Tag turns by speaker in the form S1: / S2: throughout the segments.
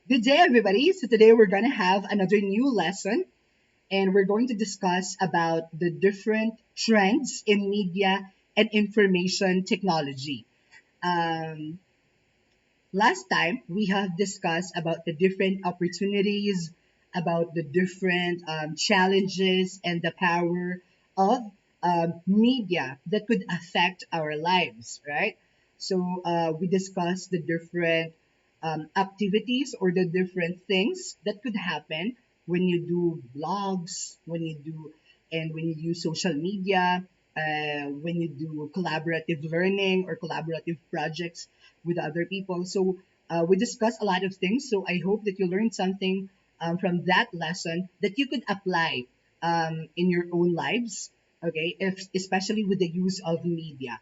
S1: Good day, everybody. So today we're going to have another new lesson, and we're going to discuss about the different trends in media and information technology. Um, Last time we have discussed about the different opportunities, about the different challenges and the power of media that could affect our lives, right? So we discussed the different activities or the different things that could happen when you do blogs, when you do, and when you use social media, when you do collaborative learning or collaborative projects with other people. So we discussed a lot of things. So I hope that you learned something from that lesson that you could apply in your own lives. Okay, if, especially with the use of media.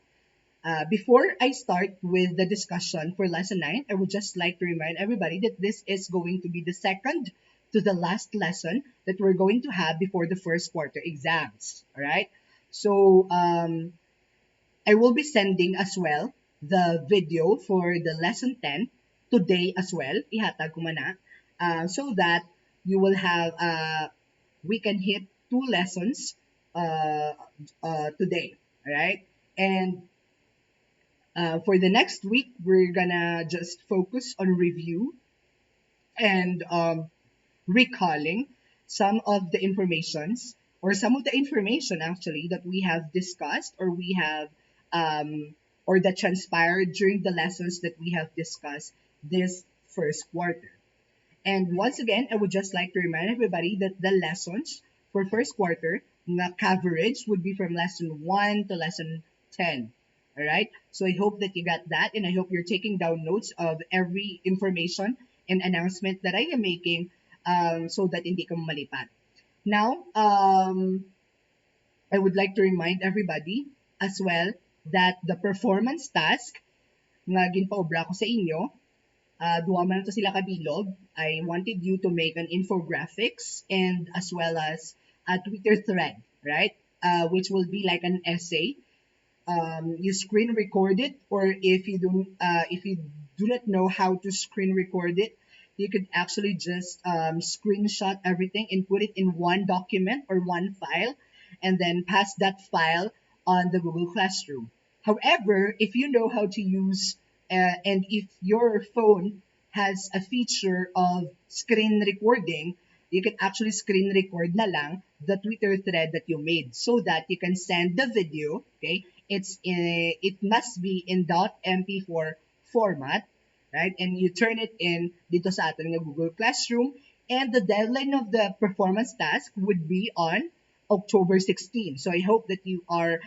S1: Before I start with the discussion for lesson 9, I would just like to remind everybody that this is going to be the second to the last lesson that we're going to have before the first quarter exams. All right. So I will be sending as well the video for the lesson 10 today as well. Ihatag ko man na. So that you will have, we can hit two lessons uh, today. All right. And for the next week, we're gonna just focus on review and recalling some of the informations or some of the information actually that we have discussed or we have or that transpired during the lessons that we have discussed this first quarter. And once again, I would just like to remind everybody that the lessons for first quarter na coverage would be from lesson 1 to lesson 10. All right. So I hope that you got that, and I hope you're taking down notes of every information and announcement that I am making, so that hindi ka malipat. Now, I would like to remind everybody as well that the performance task nga ginpaobra ko sa inyo, duwa man to sila kabilog. I wanted you to make an infographics and as well as a Twitter thread, right? Which will be like an essay. You screen record it, or if you do not know how to screen record it, you could actually just screenshot everything and put it in one document or one file, and then pass that file on the Google Classroom. However, if you know how to use and if your phone has a feature of screen recording, you can actually screen record na lang the Twitter thread that you made so that you can send the video. Okay, it must be in .mp4 format, right? And you turn it in dito sa ating Google Classroom, and the deadline of the performance task would be on October 16. So I hope that you are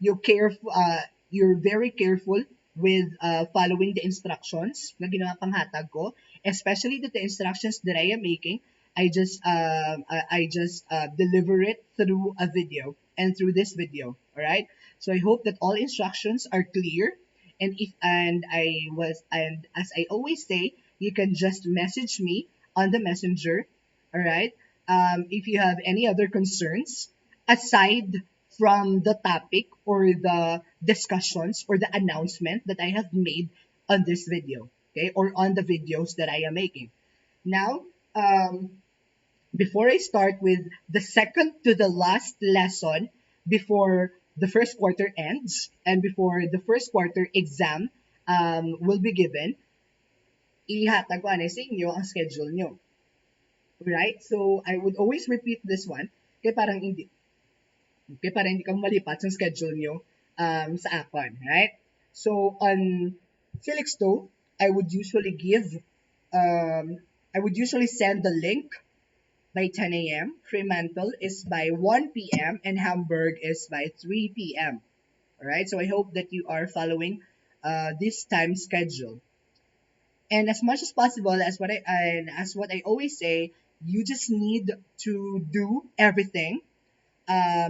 S1: you're careful, you're very careful with following the instructions na ginawa panghatag ko, especially that the instructions that I am making, I just deliver it through a video and through this video. All right. So I hope that all instructions are clear, and as I always say, you can just message me on the messenger. All right. If you have any other concerns aside from the topic or the discussions or the announcement that I have made on this video, okay, or on the videos that I am making. Now, before I start with the second to the last lesson before the first quarter ends and before the first quarter exam will be given, ihatag ko na sa inyo ang schedule nyo. Right? So, I would always repeat this one kaya parang hindi ka malipat sa schedule nyo sa akon. Right? So, on FELIXTOWE, I would usually I would usually send the link by 10 a.m. FREMANTLE is by 1 p.m. and HAMBURG is by 3 p.m. All right, so I hope that you are following this time schedule. And as much as possible, as what I always say, you just need to do everything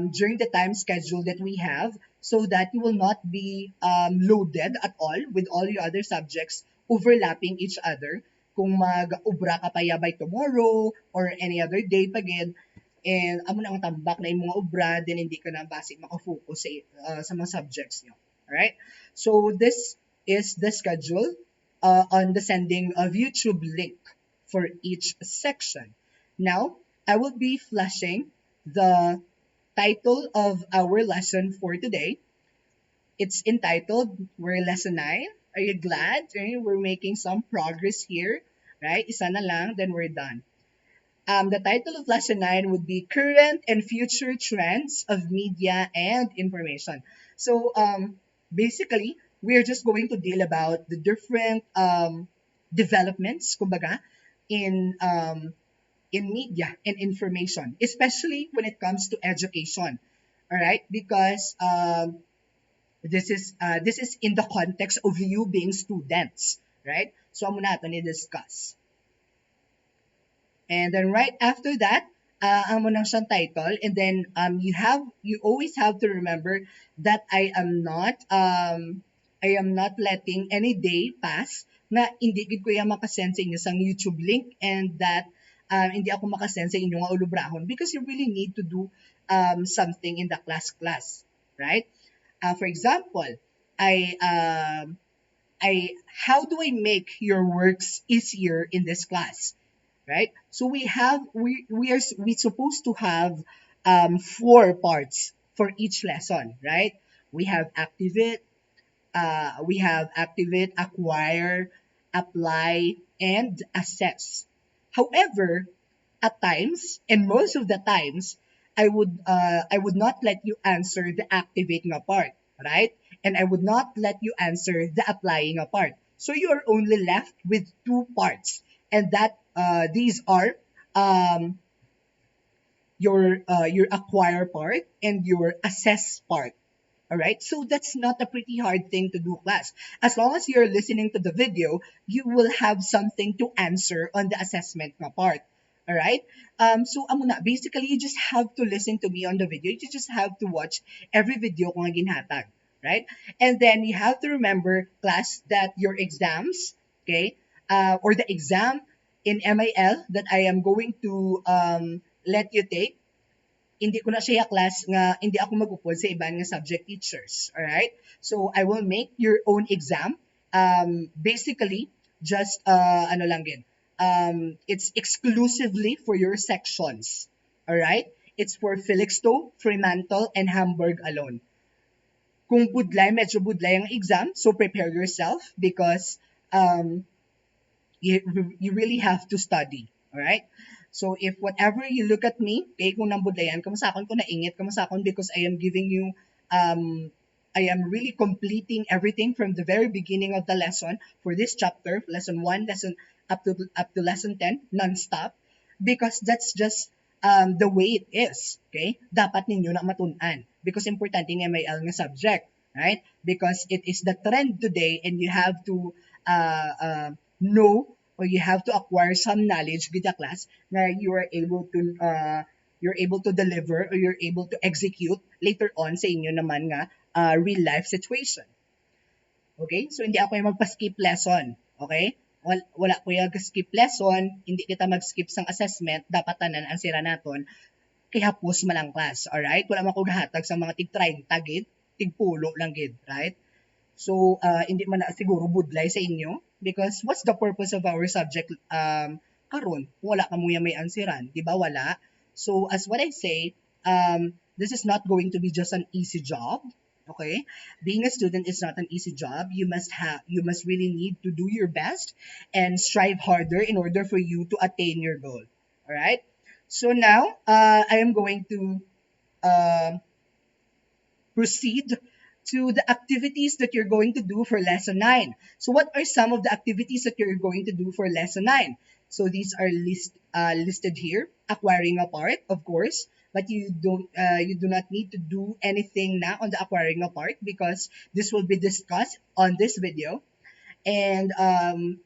S1: during the time schedule that we have, so that you will not be loaded at all with all your other subjects overlapping each other. Kung mag-ubra ka pa ya by tomorrow or any other day pagid, and amo na ang tambak na yung mga ubra, then hindi ka na basic makafocus sa mga subjects nyo. Alright? So this is the schedule on the sending of YouTube link for each section. Now, I will be flashing the title of our lesson for today. It's entitled, we're lesson 9. Are you glad? We're making some progress here, right? Isa na lang, then we're done. The title of lesson 9 would be Current and Future Trends of Media and Information. So basically, we're just going to deal about the different developments, kumbaga, in media and information, especially when it comes to education. All right, because this is in the context of you being students, right? So amo nato ni discuss. And then right after that, amo nang siyang title, and then you always have to remember that I am not letting any day pass na hindi gid ko yan makasend sa inyo sang YouTube link, and that hindi ako makasend sa inyo nga ulubrahon, because you really need to do something in the class, right? For example, I how do I make your works easier in this class, right? So we supposed to have 4 parts for each lesson, right? We have activate, acquire, apply, and assess. However, at times, and most of the times, I would not let you answer the activate nga part, right? And I would not let you answer the applying nga part. So you are only left with 2 parts, and that these are your acquire part and your assess part. All right, so that's not a pretty hard thing to do, class. As long as you're listening to the video, you will have something to answer on the assessment na part. All right, so amo na, basically, you just have to listen to me on the video. You just have to watch every video ko nga ginhatag, right? And then you have to remember, class, that your exams, okay, or the exam in MIL that I am going to let you take, hindi ko na siya class nga hindi ako magupod sa ibang nga subject teachers. Alright? So, I will make your own exam. Basically, just, ano lang din, it's exclusively for your sections. Alright? It's for FELIXTOWE, FREMANTLE, and HAMBURG alone. Kung budlay, medyo budlay ang exam, so prepare yourself, because you really have to study. Alright? So if whatever you look at me, kay kung nambudlayan, kamasakon ko naingit, kamasakon, because I am giving you, I am really completing everything from the very beginning of the lesson for this chapter, lesson 1, lesson up to lesson 10, non-stop, because that's just the way it is. Okay? Dapat ninyo na matun-an, because importante ng MIL nga subject, right? Because it is the trend today, and you have to know, or you have to acquire some knowledge with the class na you're able to deliver, or you're able to execute later on sa inyo naman nga real life situation. Okay? So hindi ako yung magpa-skip lesson. Okay? Wala ko yung skip lesson, hindi kita mag-skip sang assessment, dapat tanan ang sira naton kay hapos malang class. Alright? Wala man ko gahatag sa mga tig-30 gid, tig-pulo lang gid, right? So, hindi man na siguro budlay sa inyo, because what's the purpose of our subject karon? Wala ka mo yung may ansiran, di ba? Wala. So, as what I say, this is not going to be just an easy job. Okay? Being a student is not an easy job. You must really need to do your best and strive harder in order for you to attain your goal. All right? So now, I am going to proceed to the activities that you're going to do for lesson 9. So what are some of the activities that you're going to do for lesson 9? So these are listed here. Acquiring a part, of course, but you do not need to do anything now on the acquiring a part, because this will be discussed on this video. And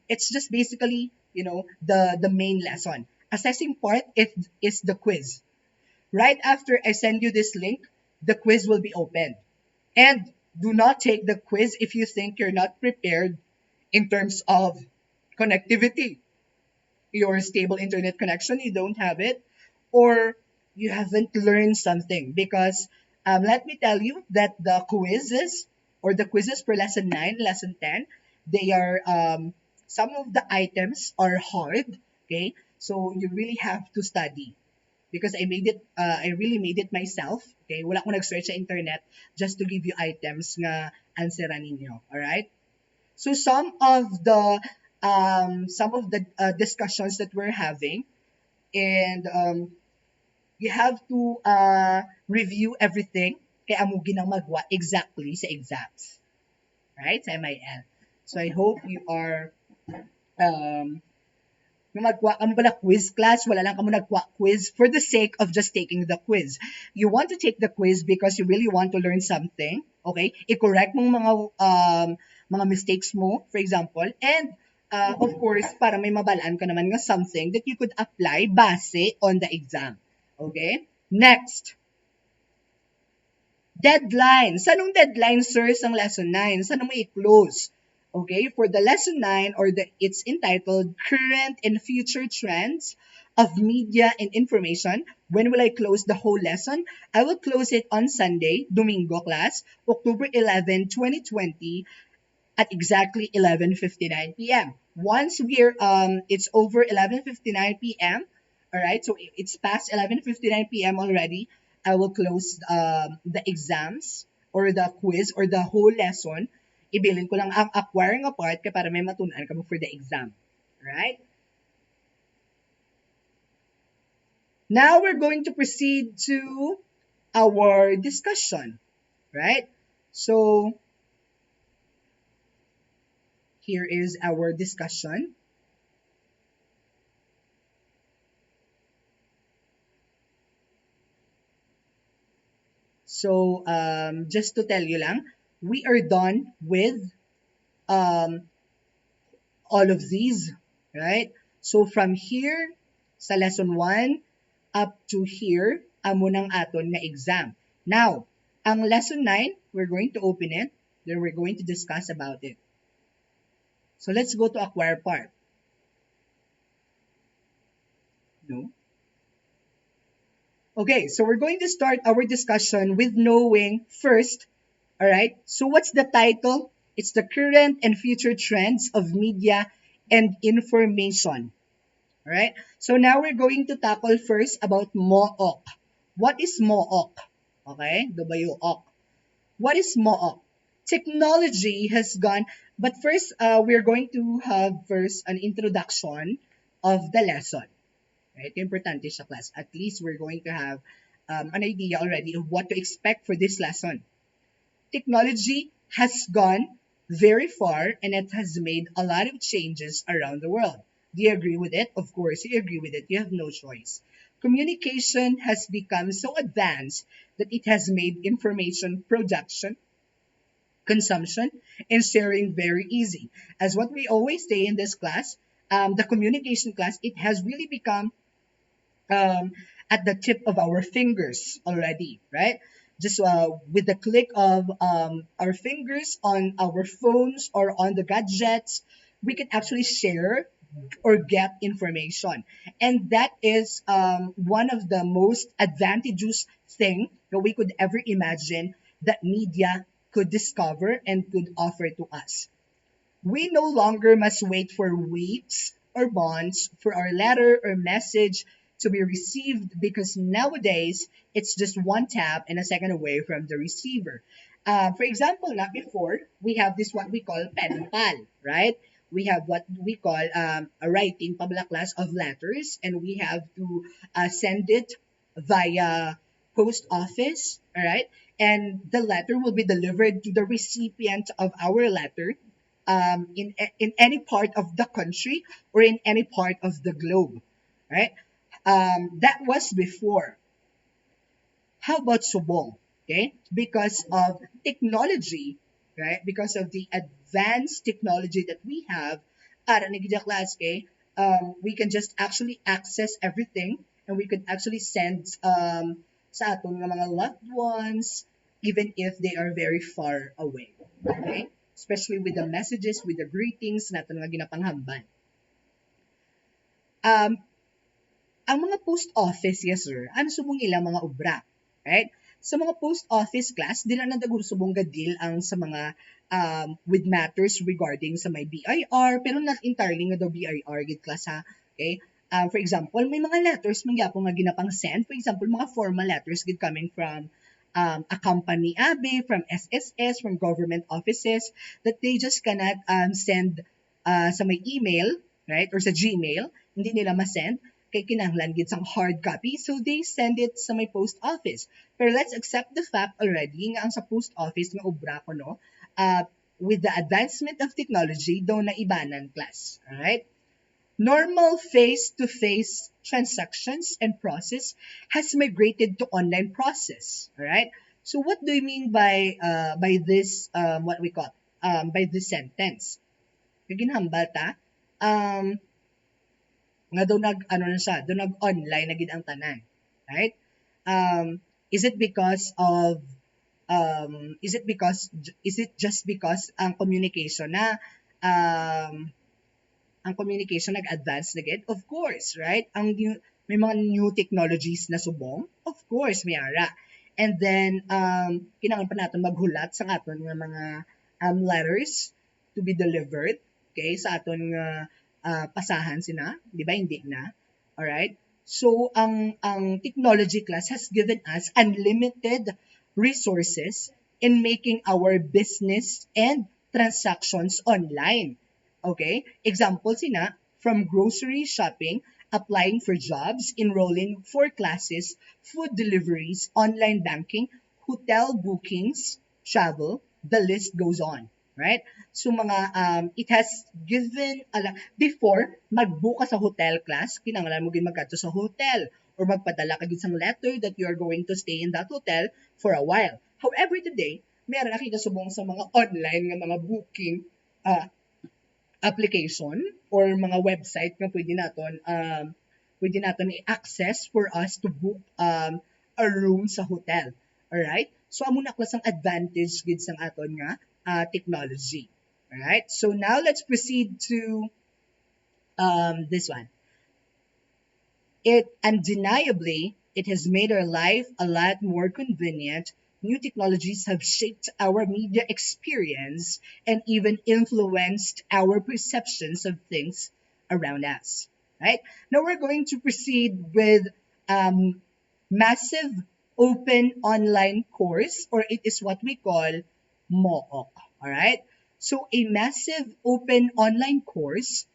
S1: it's just basically, the main lesson. Assessing part is the quiz. Right after I send you this link, the quiz will be opened. And do not take the quiz if you think you're not prepared in terms of connectivity. Your stable internet connection, you don't have it, or you haven't learned something. Because let me tell you that the quizzes for lesson 9, lesson 10, they are some of the items are hard, okay? So you really have to study because I really made it myself, okay? Wala akong nag-search sa internet just to give you items nga answeran ninyo, all right? So some of the discussions that we're having, and you have to review everything kaya amo ginang magwa exactly sa exams, right? Sa MIL. So I hope you are um yung magwa kamo pala quiz class, wala lang kamo nagwa quiz for the sake of just taking the quiz. You want to take the quiz because you really want to learn something, okay? I-correct mong mga mistakes mo, for example, and of course, para may mabalaan ka naman nga something that you could apply base on the exam. Okay? Next, deadline. Sanong deadline, sir, sang lesson 9? Saan mo i-close? Okay, for the lesson 9, it's entitled Current and Future Trends of Media and Information. When will I close the whole lesson? I will close it on Sunday, Domingo class, October 11, 2020, at exactly 11:59 p.m. Once it's over 11:59 p.m. All right, so it's past 11:59 p.m. already. I will close the exams or the quiz or the whole lesson. Ibilin ko lang ang acquiring a part kaya para may matunan ka mo for the exam. All right? Now we're going to proceed to our discussion, right? So here is our discussion. So, just to tell you lang, we are done with um, all of these, right? So, from here, sa lesson 1, up to here, amo ng aton na exam. Now, ang lesson 9, we're going to open it, then we're going to discuss about it. So, let's go to acquire part. No? Okay, so we're going to start our discussion with knowing first, all right, so what's the title? It's the current and future trends of media and information. All right, so now we're going to tackle first about MOOC. What is MOOC? Okay, WOC. What is MOOC? Technology has gone, but first, we're going to have first an introduction of the lesson. Right? Importante sa class. At least we're going to have an idea already of what to expect for this lesson. Technology has gone very far and it has made a lot of changes around the world. Do you agree with it? Of course, you agree with it. You have no choice. Communication has become so advanced that it has made information production, consumption, and sharing very easy. As what we always say in this class, the communication class, it has really become um, at the tip of our fingers already, right? Just with the click of our fingers on our phones or on the gadgets, we can actually share or get information. And that is one of the most advantageous thing that we could ever imagine that media could discover and could offer to us. We no longer must wait for weeks or months for our letter or message to be received because nowadays it's just one tap and a second away from the receiver. For example, not before, we have this what we call pen pal, right? We have what we call a writing pabla class of letters, and we have to send it via post office, all right? And the letter will be delivered to the recipient of our letter in any part of the country or in any part of the globe, right? That was before. How about subong? Okay, because of technology, right? Because of the advanced technology that we have, para nagija class, okay, we can just actually access everything and we could actually send sa aton nga mga loved ones even if they are very far away. Okay? Especially with the messages, with the greetings natin nga ginapanghamban. Um, ang mga post office, yes sir, ano subong ilang mga obra, right? Sa mga post office class, dila na daguro subong gadil ang sa mga with matters regarding sa may BIR, pero not entirely nga daw BIR gid class ha. Okay? For example, may mga letters mangyapon nga ginapang send. For example, mga formal letters gid coming from a company abe, from SSS, from government offices, that they just cannot send sa may email, right, or sa Gmail, hindi nila ma-send, kay kinahanglan gid sang hard copy, so they send it sa may post office. Pero let's accept the fact already nga ang sa post office nga obra ko, no, with the advancement of technology, daw na ibanan class. Alright? Normal face-to-face transactions and process has migrated to online process. Alright? So what do you mean by this what we call by this sentence? Kaginhambal ta, nga daw nag ano na siya, daw nag online na gid ang tanan. Right? Is it because of is it just because ang communication na ang communication nag-advance na gid? Of course, right? May mga new technologies na subong, of course may ara. And then kinahanglan pa naton maghulat sa aton nga mga letters to be delivered, okay, sa aton nga pasahan sina, di ba? Hindi na. Alright? So ang technology class has given us unlimited resources in making our business and transactions online. Okay? Example sina, from grocery shopping, applying for jobs, enrolling for classes, food deliveries, online banking, hotel bookings, travel, the list goes on. Right? So mga it has given before magbook ka sa hotel class, kinahanglan mo gid magkadto sa hotel or magpadala ka gid sang letter that you are going to stay in that hotel for a while. However, today, meron na kita subong sa mga online nga mga booking application or mga website nga pwede naton i-access for us to book a room sa hotel. Alright? So amo na klasang advantage gid sang aton nga technology. Alright? So now let's proceed to this one. Undeniably, it has made our life a lot more convenient. New technologies have shaped our media experience and even influenced our perceptions of things around us. Right? Now we're going to proceed with massive open online course, or it is what we call MOOC. Alright? So a massive open online course,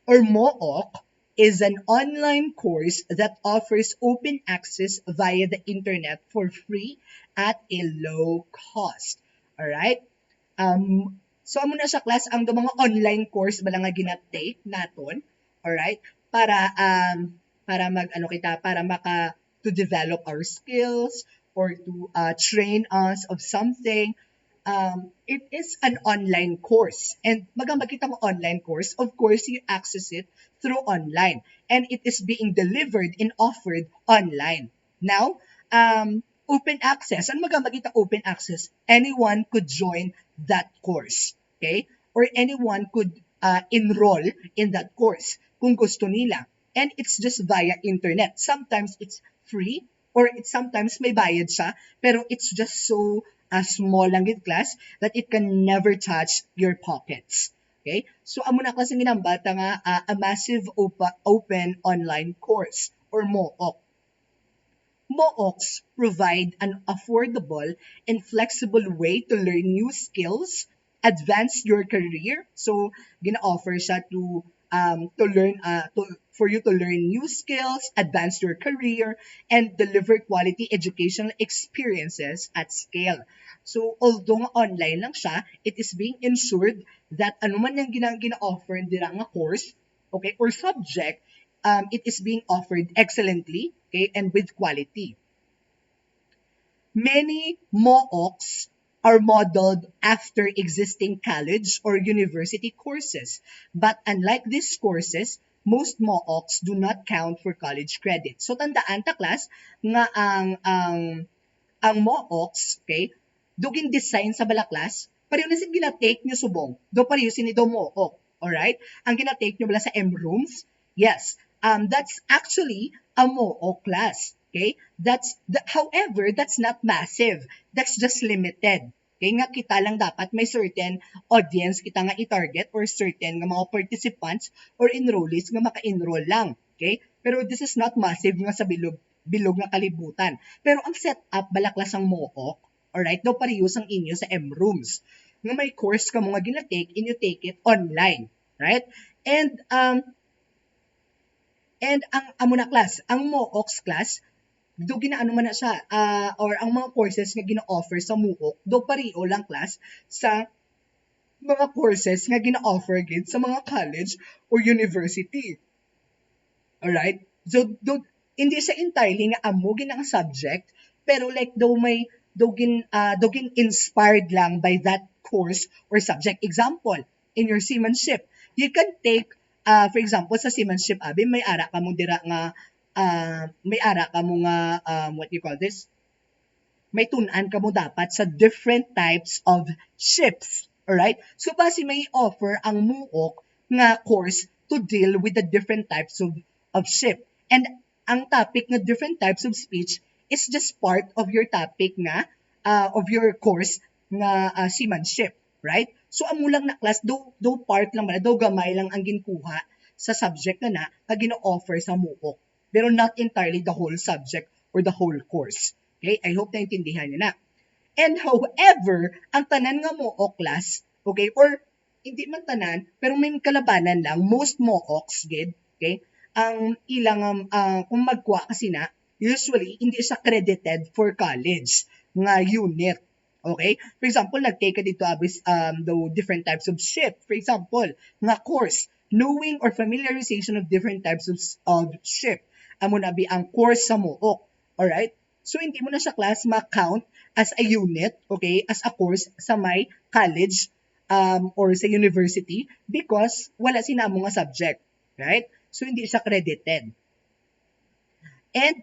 S1: or MOOC, is an online course that offers open access via the internet for free at a low cost. Alright? So amo na sa class ang mga online course bala nga ginatake naton, alright? Para to develop our skills or to train us of something. It is an online course. And magkita mo online course, of course, you access it through online. And it is being delivered and offered online. Now, open access. Ano magkita open access? Anyone could join that course. Okay? Or anyone could enroll in that course kung gusto nila. And it's just via internet. Sometimes it's free or sometimes may bayad siya, pero it's just so small lang gid class that it can never touch your pockets. Okay? So amo na klaseng ginambata nga a massive open online course or MOOC. MOOCs provide an affordable and flexible way to learn new skills, advance your career. So gina-offer siya for you to learn new skills, advance your career, and deliver quality educational experiences at scale. So, although online lang siya, it is being ensured that ano man yung gina-offer nila nga course, okay, or subject, it is being offered excellently, okay, and with quality. Many MOOCs are modeled after existing college or university courses. But unlike these courses, most MOOCs do not count for college credit. So tandaan ta class nga ang MOOCs, okay, dugin design sa bala class, pareho na sin gina-take nyo subong. Do pareho sin do MOOC. Alright? Ang gina-take nyo bala sa M-rooms, yes, that's actually a MOOC class. Okay? However, that's not massive. That's just limited. Okay, nga kita lang dapat may certain audience kita nga i-target or certain nga mga participants or enrollees nga maka-enroll lang. Okay? Pero this is not massive nga sa bilog nga kalibutan. Pero ang setup balaklas ang MOOC, alright, daw pareho sang inyo sa M-rooms. Nga may course ka mo nga gina-take and you take it online. Right? And ang amo na class, ang MOOCs class, do ginaano man na siya, or ang mga courses nga gina-offer sa MOOC, do pareho lang class sa mga courses nga gina-offer gid sa mga college or university. Alright? So, hindi siya entirely nga amo gina ang subject, pero like daw gin inspired lang by that course or subject. Example, in your seamanship, you can take, for example, sa seamanship, abi, may ara ka mo dira nga, what you call this? May tunan ka mo dapat sa different types of ships. Alright? So, base may offer ang MOOC nga course to deal with the different types of ship. And ang topic nga different types of speech is just part of your topic nga, of your course nga seamanship. Right? So, amo lang na class, do part lang ba, do gamay lang ang ginkuha sa subject na gino-offer sa MOOC. Pero not entirely the whole subject or the whole course. Okay? I hope naintindihan niyo na. And however, ang tanan nga MOOC class, okay, or hindi man tanan, pero may kalabanan lang, most MOOCs, okay, ang ilang, kung magkuha kasi na, usually, hindi siya credited for college nga unit. Okay? For example, nag-take ka dito the different types of ship. For example, nga course, knowing or familiarization of different types of ship. Amo na ang course sa MOOC. Alright? So, hindi mo na sa class ma-count as a unit, okay, as a course sa may college or sa university because wala sinamo nga subject. Right? So, hindi siya credited. And,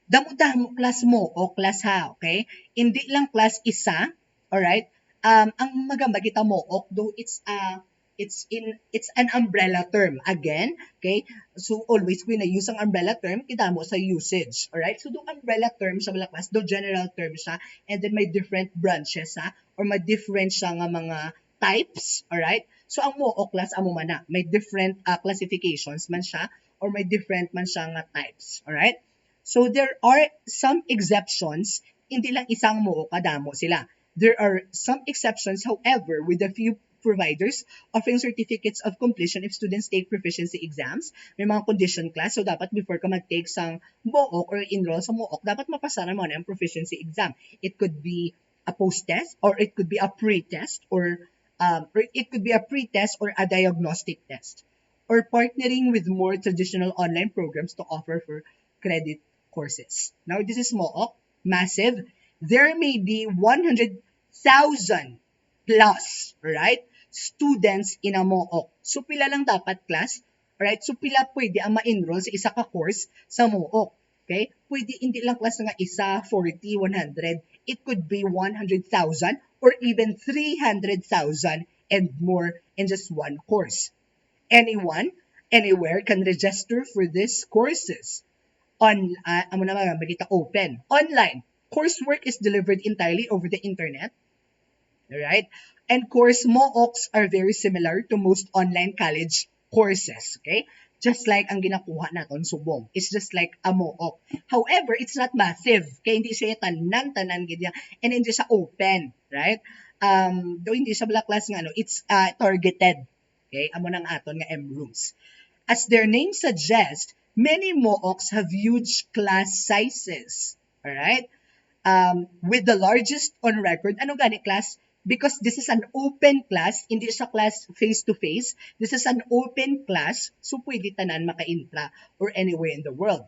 S1: damo-damo class mo o class ha, okay? Hindi lang class isa, alright? Ang magamba kita mo, though it's an umbrella term. Again, okay? So, always when I use ang umbrella term, kita mo sa usage, alright? So, do umbrella term siya wala class, do general term siya, and then may different branches ha, or may different siya nga mga types, alright? So, ang mo o class, amo man na, may different classifications man siya, or may different man siya nga types, alright? So, there are some exceptions, hindi lang isang mo o kadamo sila. There are some exceptions, however, with a few providers offering certificates of completion if students take proficiency exams. May mga condition class, so dapat before ka mag-take sang MOOC or enroll sa MOOC, dapat mapasara mo na ang proficiency exam. It could be a post-test, or it could be a pre-test, or it could be a pre-test or a diagnostic test, or partnering with more traditional online programs to offer for credit courses. Now, this is MOOC, massive. There may be 100,000 plus, right, students in a MOOC. So, pila lang dapat class, right? So, pila pwede ang ma-enroll sa isa ka course sa MOOC. Okay? Pwede hindi lang class nga isa, 40, 100. It could be 100,000 or even 300,000 and more in just one course. Anyone, anywhere can register for these courses. Open. Online. Coursework is delivered entirely over the internet. Alright? And course MOOCs are very similar to most online college courses. Okay? Just like ang ginakuha naton subong. It's just like a MOOC. However, it's not massive. Kaya hindi siya tanan ganyan. And hindi siya open. Right? Though hindi siya black class nga, it's targeted. Okay? Amo nang aton nga M-rooms. As their name suggests, many MOOCs have huge class sizes. Alright? With the largest on record. Ano gani class? Because this is an open class, hindi siya class face-to-face. This is an open class, so pwede tanan maka-intra or anywhere in the world.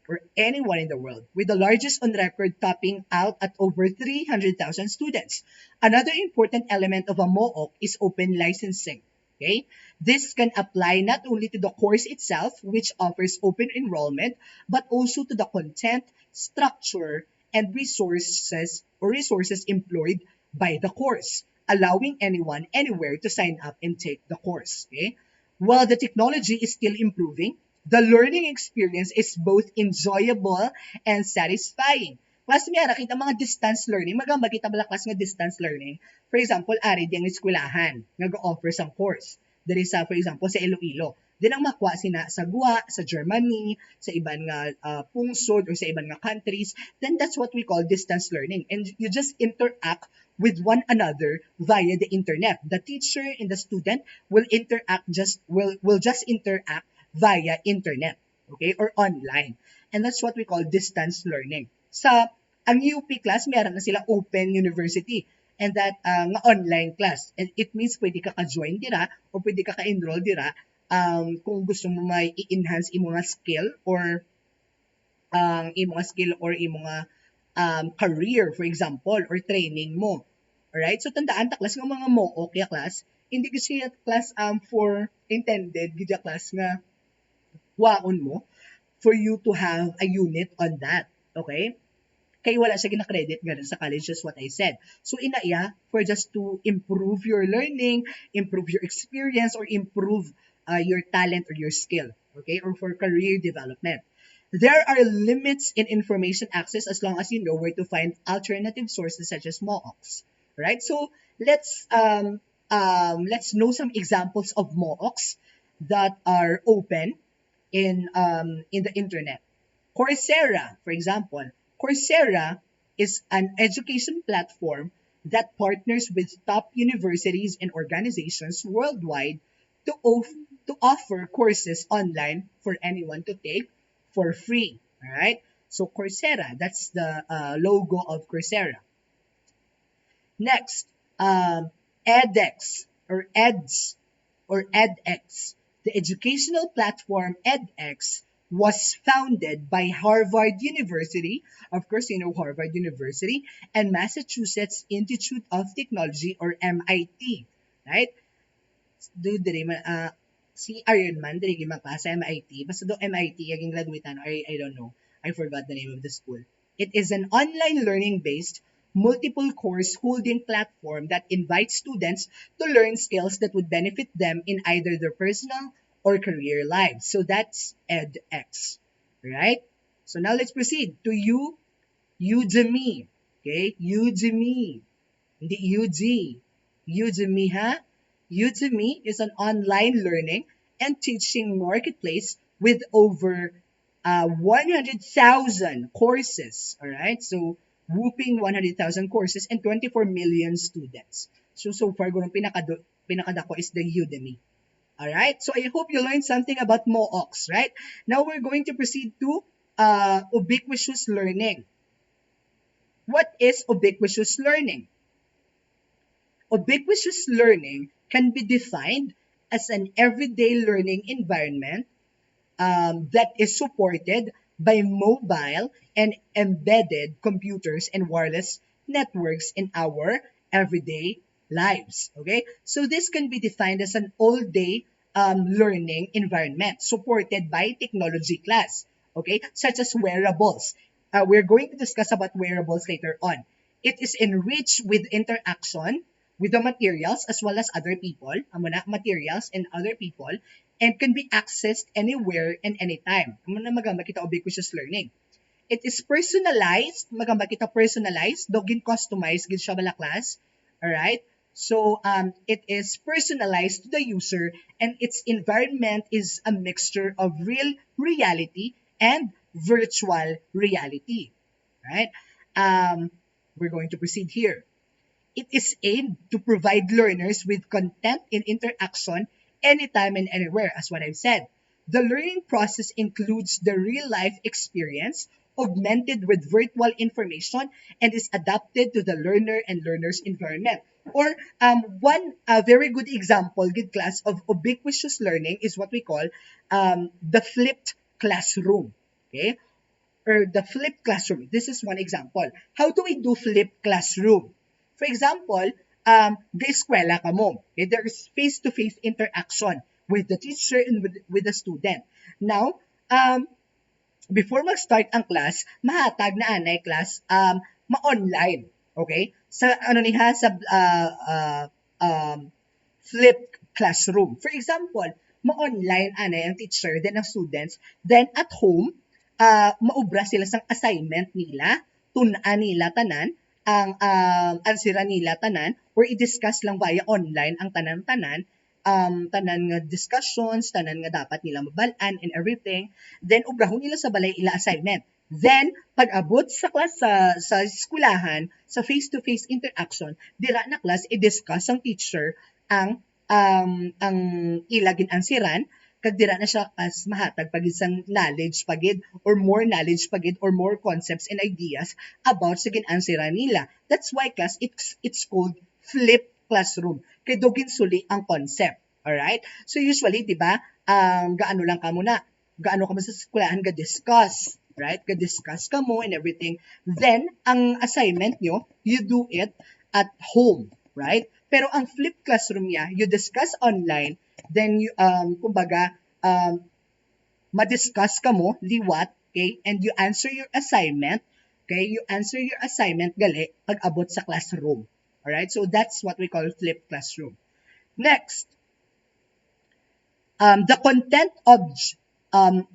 S1: Or anyone in the world. With the largest on record topping out at over 300,000 students. Another important element of a MOOC is open licensing. Okay? This can apply not only to the course itself, which offers open enrollment, but also to the content, structure, and resources employed by the course, allowing anyone, anywhere to sign up and take the course. Okay? While the technology is still improving, The learning experience is both enjoyable and satisfying. Class niya, nakita mga distance learning, magamba kita bala class nga distance learning. For example, ari di ang eskwelahan, nag-offer sang course. Dali sa, for example, sa Iloilo. Din ang makuha sina sa Gua, sa Germany, sa iban nga pungsod or sa iban nga countries, then that's what we call distance learning. And you just interact with one another via the internet. The teacher and the student will just interact via internet, okay, or online. And that's what we call distance learning. Sa ang UP class, meron na sila open university and that nga online class. And it means pwede ka ka-join dira o pwede ka ka-enroll dira kung gusto mo may i-enhance imo nga skill or imo nga skill or imo nga career, for example, or training mo. Alright? So, tandaan ta class nga mga mo, okay class, hindi kasi class for intended, gidya class nga waon mo for you to have a unit on that. Okay? Kaya wala siya gina-credit ganun sa college, just what I said. So, inaya for just to improve your learning, improve your experience, or improve your talent or your skill. Okay? Or for career development. There are limits in information access as long as you know where to find alternative sources such as MOOCs. Right? So, let's know some examples of MOOCs that are open in the internet. Coursera, for example. Coursera is an education platform that partners with top universities and organizations worldwide to, to offer courses online for anyone to take for free. All right? So Coursera, that's the logo of Coursera. Next, edX or EDS or edX. The educational platform edX was founded by Harvard University, of course you know Harvard University, and Massachusetts Institute of Technology or MIT, right? Si Iron Man, dili gyud magpasa MIT, basta do MIT aging graduatean, I don't know. I forgot the name of the school. It is an online learning based multiple course holding platform that invites students to learn skills that would benefit them in either their personal or career lives. So that's edX, right? So now let's proceed to Udemy. Okay, Udemy, hindi UG. Udemy, ha? Udemy is an online learning and teaching marketplace with over 100,000 courses. All right, so whooping 100,000 courses and 24 million students. So far, gulong pinakadako is the Udemy. Alright, so I hope you learned something about MOOCs, right? Now we're going to proceed to ubiquitous learning. What is ubiquitous learning? Ubiquitous learning can be defined as an everyday learning environment that is supported by mobile and embedded computers and wireless networks in our everyday lives. Okay, so this can be defined as an all-day learning environment supported by technology class. Okay, such as wearables. We're going to discuss about wearables later on. It is enriched with interaction with the materials as well as other people, materials and other people, and can be accessed anywhere and anytime. Magamba kita ubiquitous learning. It is personalized, magamba kita personalized, dogin customized gid siya bala class. Alright? So it is personalized to the user and its environment is a mixture of real reality and virtual reality. Right? We're going to proceed here. It is aimed to provide learners with content and interaction anytime and anywhere, as what I've said. The learning process includes the real-life experience, augmented with virtual information, and is adapted to the learner and learner's environment. Or one very good example, good class of ubiquitous learning is what we call the flipped classroom. Okay? Or the flipped classroom. This is one example. How do we do flipped classroom? For example, the eskwela ka mo. Okay? There is face-to-face interaction with the teacher and with the student. Now, before mag-start ang class, mahatag na anay class, ma-online. Okay? Sa, ano niha, sa flipped classroom. For example, mo-online ang teacher, then ang students, then at home, maubra sila sang assignment nila, tun-an nila tanan, ang answera nila tanan, or i-discuss lang via online ang tanan-tanan, tanan nga discussions, tanan nga dapat nila mabalaan and everything. Then, ubrahon nila sa balay ila assignment. Then, pag-abot sa class sa eskwelahan, sa face-to-face interaction, dira na class, i-discuss ang teacher ang ila ginansiran, kag dira na siya as mahatag pag isang knowledge pagid or more knowledge pagid or more concepts and ideas about sa ginansiran nila. That's why class it's called flipped classroom. Kay dugin suli ang concept. Alright? So usually, di ba, gaano lang ka muna, gaano ka mo sa eskwelahan ga-discuss, right? Ga-discuss ka mo and everything. Then, ang assignment nyo, you do it at home, right? Pero ang flipped classroom niya, you discuss online, then you, kumbaga, ma-discuss ka mo, liwat, okay? And you answer your assignment, okay? You answer your assignment gali pag abot sa classroom. Alright? So that's what we call flipped classroom. Next, the content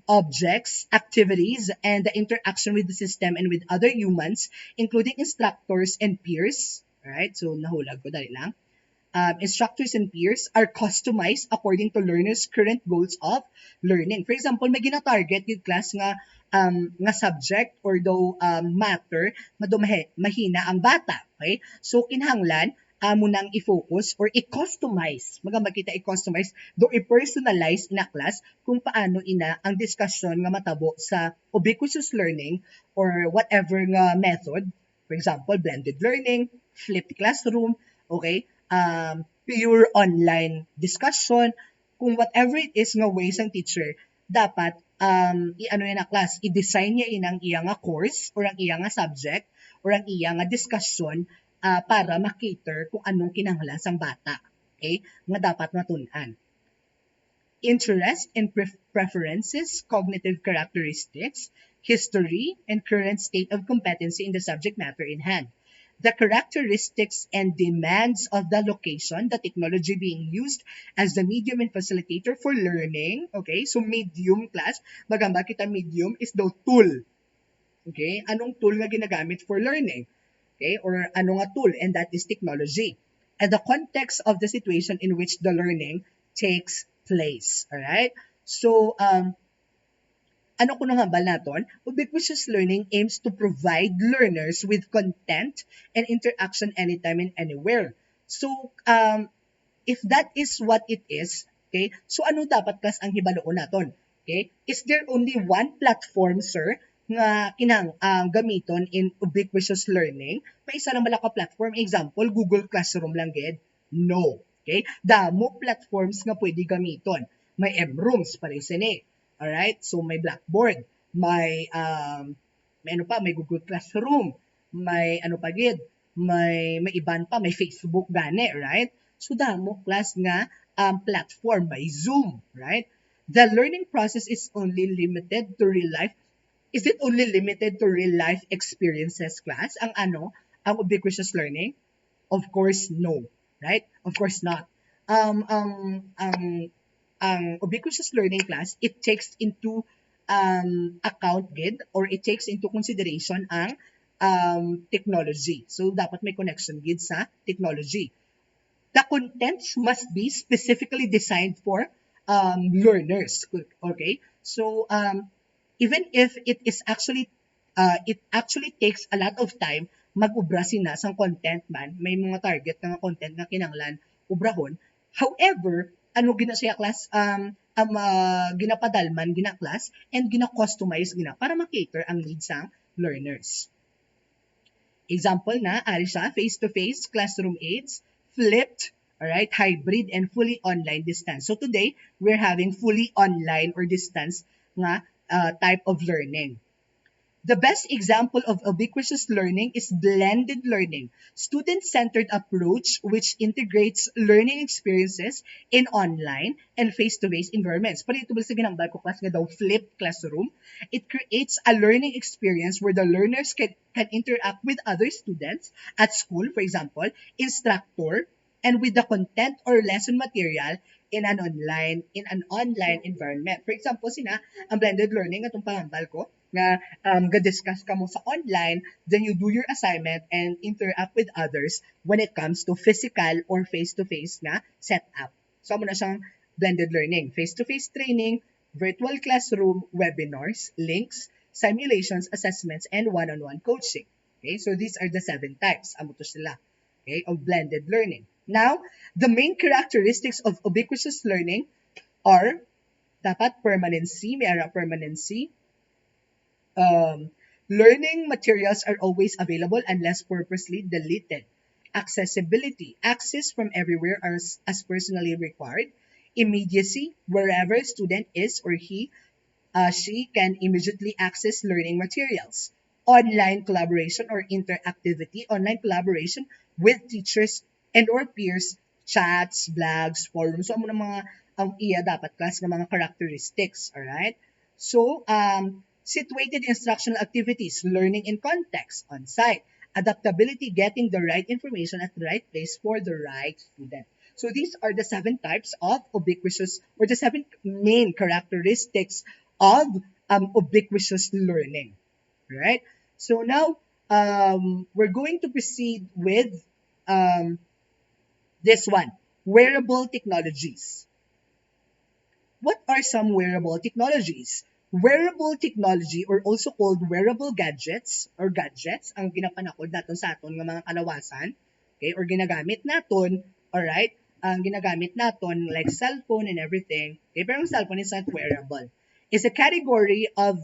S1: objects, activities, and the interaction with the system and with other humans, including instructors and peers. Alright? So nahulag ko, dali lang. Instructors and peers are customized according to learners' current goals of learning. For example, may gina-target yung class nga subject or daw matter mahina ang bata. Okay? So, kinahanglan, mo nang i-focus or i-customize. Makita i-customize, do i-personalize in a class kung paano ina ang discussion nga matabo sa ubiquitous learning or whatever nga method. For example, blended learning, flipped classroom, okay? Pure online discussion, kung whatever it is nga ways ang teacher, dapat i-ano yan na class, i-design niya inang iya nga course or ang iya nga subject or ang iya nga discussion para makater kung anong kinahanglan sang bata. Okay? Nga dapat matun-an. Interest and preferences, cognitive characteristics, history, and current state of competency in the subject matter in hand. The characteristics and demands of the location, the technology being used as the medium and facilitator for learning. Okay, so medium class, magamba kita medium is the tool. Okay, anong tool nga ginagamit for learning? Okay, or ano nga tool, and that is technology. And the context of the situation in which the learning takes place. Alright? So, ano ko nang hambal naton? Ubiquitous learning aims to provide learners with content and interaction anytime and anywhere. So, if that is what it is, okay, so ano dapat kas ang hibaloon naton? Okay? Is there only one platform, sir, nga kinang gamiton in ubiquitous learning? May isa lang malaka platform. Example, Google Classroom lang gid? No. Okay? Damo platforms nga pwede gamiton. May M-Rooms, parisini. Alright? So, may Blackboard, may ano pa, may Google Classroom, may ano pa gid, may iban pa, may Facebook gani, right? So, damo class nga platform, may Zoom, right? The learning process is only limited to real life. Is it only limited to real life experiences class? Ang ubiquitous learning? Of course, no. Right? Of course not. Ang ubiquitous learning class, it takes into account gid or it takes into consideration ang technology. So, dapat may connection gid sa technology. The contents must be specifically designed for learners. Okay? So, even if it actually takes a lot of time, mag-ubra sina sang content man, may mga target nga content nga kinanglan ubrahon. However, ano gina siya class, ginapadalman gina class and gina-customize gina para makater ang needs ng learners. Example na, ari siya, face-to-face classroom aids, flipped, alright, hybrid, and fully online distance. So today, we're having fully online or distance nga type of learning. The best example of ubiquitous learning is blended learning, student-centered approach which integrates learning experiences in online and face-to-face environments. Paritubal sa ginambal ko class nga daw flipped classroom. It creates a learning experience where the learners can interact with other students at school, for example, instructor, and with the content or lesson material in an online environment. For example, ang blended learning atong pangambal ko nga ga-discuss ka mo sa online, then you do your assignment and interact with others when it comes to physical or face-to-face na setup. So, amo na siyang blended learning. Face-to-face training, virtual classroom, webinars, links, simulations, assessments, and one-on-one coaching. Okay, so these are the 7 types. Amo to sila. Okay, of blended learning. Now, the main characteristics of ubiquitous learning are dapat permanency, may ara permanency. Learning materials are always available unless purposely deleted. Accessibility, access from everywhere as personally required. Immediacy, wherever a student is or she can immediately access learning materials. Online collaboration or interactivity, online collaboration with teachers and or peers, chats, blogs, forums. So, amo na mga ang iya dapat class ng mga characteristics, alright? So, situated instructional activities, learning in context, on-site, adaptability, getting the right information at the right place for the right student. So these are the 7 types of ubiquitous, or the 7 main characteristics of ubiquitous learning. Right? So now, we're going to proceed with this one, wearable technologies. What are some wearable technologies? Wearable technology, or also called wearable gadgets ang ginapanakod naton sa aton nga mga kalawasan, okay, or ginagamit naton, alright, ang ginagamit naton like cellphone and everything, okay, pero ang cellphone is not wearable. Is a category of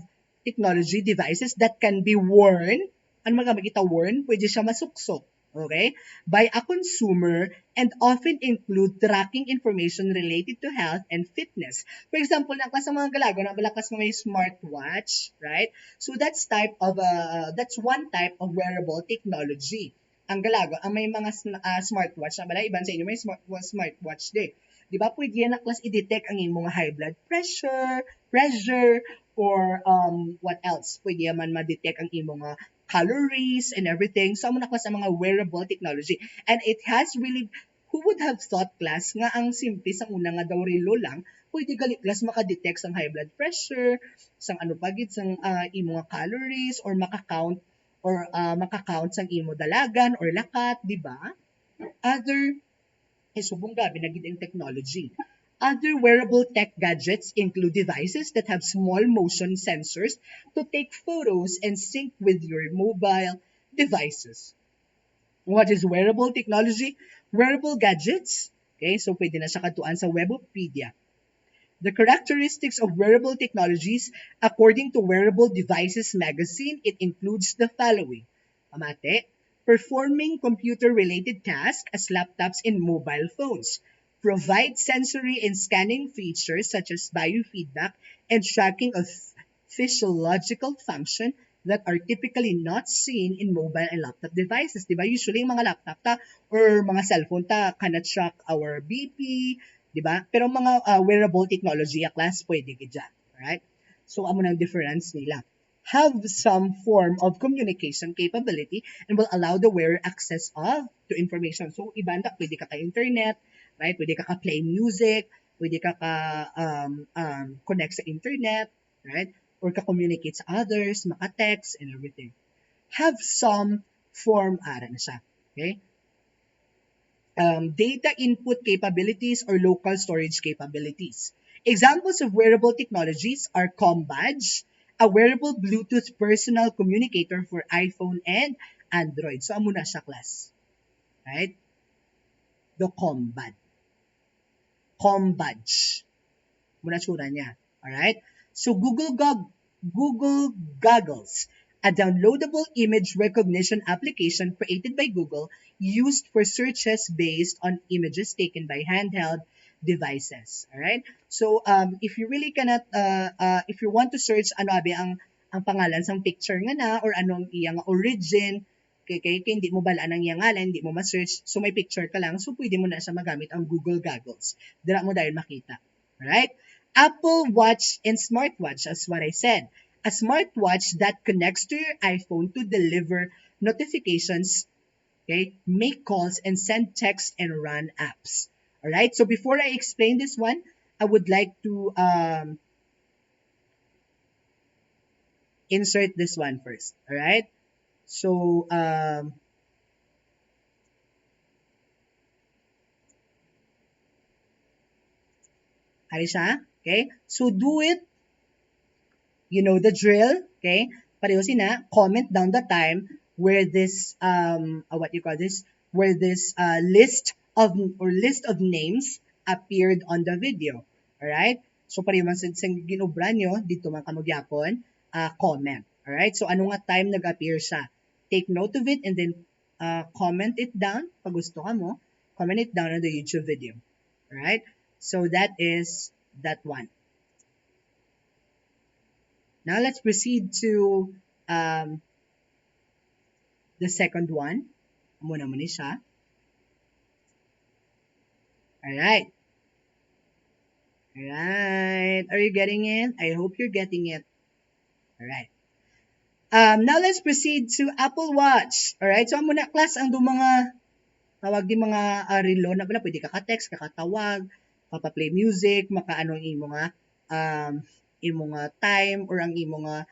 S1: technology devices that can be worn, ano mga magita worn, pwede siya masuksok, okay, by a consumer and often include tracking information related to health and fitness. For example, naklas ng mga galago na balakas ng may smartwatch, right? So that's one type of wearable technology. Ang galago, ang may mga smartwatch na bala, iban sa inyo may smartwatch din. Di ba pwede yan naklas i-detect ang imong high blood pressure, or what else? Pwede man ma-detect ang imong calories and everything. So, amo na sa mga wearable technology. And it has really, who would have thought class nga ang simple sang una nga daw relo lang, pwede gali class makadetect sang high blood pressure, sang ano pagit sang imong calories, or makakount sang imo dalagan or lakat, di ba? Other, subong gabi na gid ang technology. Other wearable tech gadgets include devices that have small motion sensors to take photos and sync with your mobile devices. What is wearable technology? Wearable gadgets. Okay, so pwede na siya katuan sa Webopedia. The characteristics of wearable technologies, according to Wearable Devices magazine, it includes the following. Amate, performing computer-related tasks as laptops and mobile phones. Provide sensory and scanning features such as biofeedback and tracking of physiological function that are typically not seen in mobile and laptop devices. Diba? Usually, mga laptop ta or mga cellphone ta cannot track our BP, diba? Pero mga wearable technology, class, pwede gid dyan. Alright? So, amo nang difference nila. Have some form of communication capability and will allow the wearer access to information. So, ibanda, pwede ka internet, right? Pwede ka play music, pwede ka connect sa internet, right? Or ka-communicate sa others, maka-text, and everything. Have some form, na siya, okay? Data input capabilities or local storage capabilities. Examples of wearable technologies are ComBadge, a wearable Bluetooth personal communicator for iPhone and Android. So, amo na siya, class. Right? The ComBadge. Muna tsura niya. Alright? So, Google Goggles, a downloadable image recognition application created by Google used for searches based on images taken by handheld devices. Alright? So, if you really cannot, if you want to search ang pangalan sang picture nga na or anong iyang origin, kay hindi mo balaan ang iyang ngalan, hindi mo ma-search, so may picture ka lang, so pwede mo na siya magamit ang Google Goggles. Dira mo dahil makita. Alright? Apple Watch and smartwatch, as what I said. A smartwatch that connects to your iPhone to deliver notifications Okay, make calls and send text and run apps. All right. So before I explain this one, I would like to insert this one first. All right. So hari siya. Okay. So do it. You know the drill. Okay. Pareho sina. Comment down the time where this what you call this, where this list of names appeared on the video. Alright? So pareho man sa ginubran nyo dito man kamugyapon comment. Alright? So ano nga time nag-appear siya? Take note of it and then comment it down pag gusto ka mo. Comment it down on the YouTube video. Alright? So that is that one. Now let's proceed to um, the second one. Muna muna siya. Alright. Alright. Are you getting it? I hope you're getting it. Alright. Now let's proceed to Apple Watch. Alright. So muna class ang do mga tawag di mga relo na pwede kaka-text, kakatawag, play music, makaano imo nga imo nga time or ang imo nga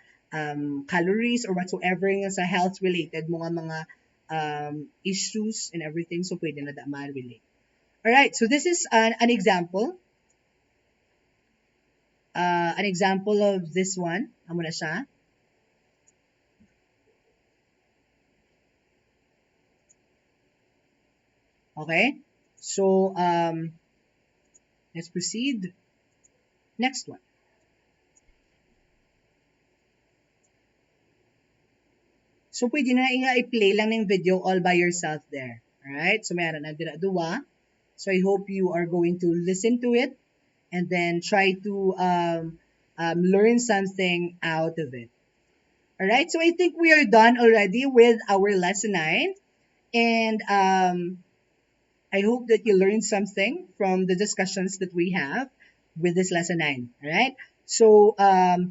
S1: calories or whatsoever nga sa health related mga issues and everything, so pwede na da ma-relate. Alright, so this is an example. An example of this one. Amo na siya. Okay? So, let's proceed. Next one. So, pwede na nga i-play lang ng video all by yourself there. Alright? So, mayroon na dira duwa. So, I hope you are going to listen to it and then try to learn something out of it. Alright? So, I think we are done already with our lesson 9. And I hope that you learned something from the discussions that we have with this lesson 9. Alright? So,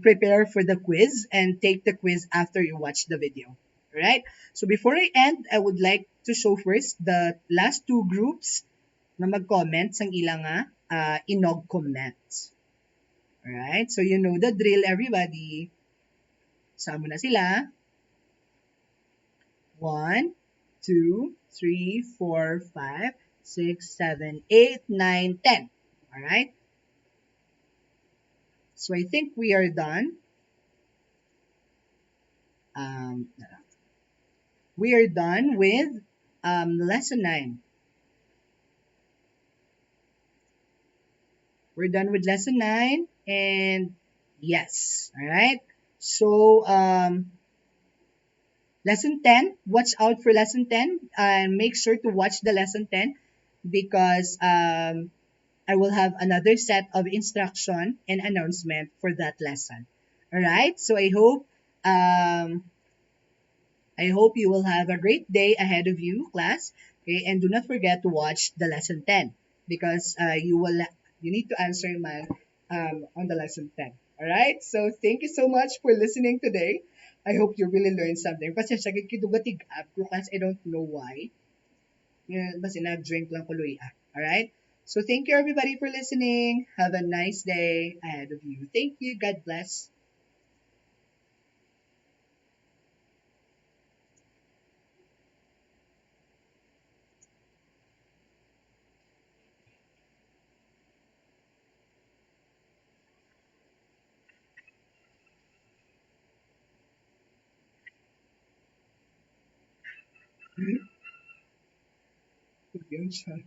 S1: prepare for the quiz and take the quiz after you watch the video. Alright? So, before I end, I would like to show first the last two groups na mag-comment sang ilang inog comments. Alright? So, you know the drill, everybody. Sama na sila. 1, 2, 3, 4, 5, 6, 7, 8, 9, 10. Alright? So I think we are done. We are done with lesson 9. We're done with lesson 9 and yes. Alright? So lesson 10, watch out for lesson 10 and make sure to watch the lesson 10 because I will have another set of instruction and announcement for that lesson. Alright? So I hope you will have a great day ahead of you, class. Okay, and do not forget to watch the lesson 10 because you need to answer man on the lesson 10. All right? So thank you so much for listening today. I hope you really learned something. Pasensya gid kidugatig up class. I don't know why. Basta nag-drink lang ko luya. All right? So thank you everybody for listening. Have a nice day ahead of you. Thank you. God bless. Yun siya.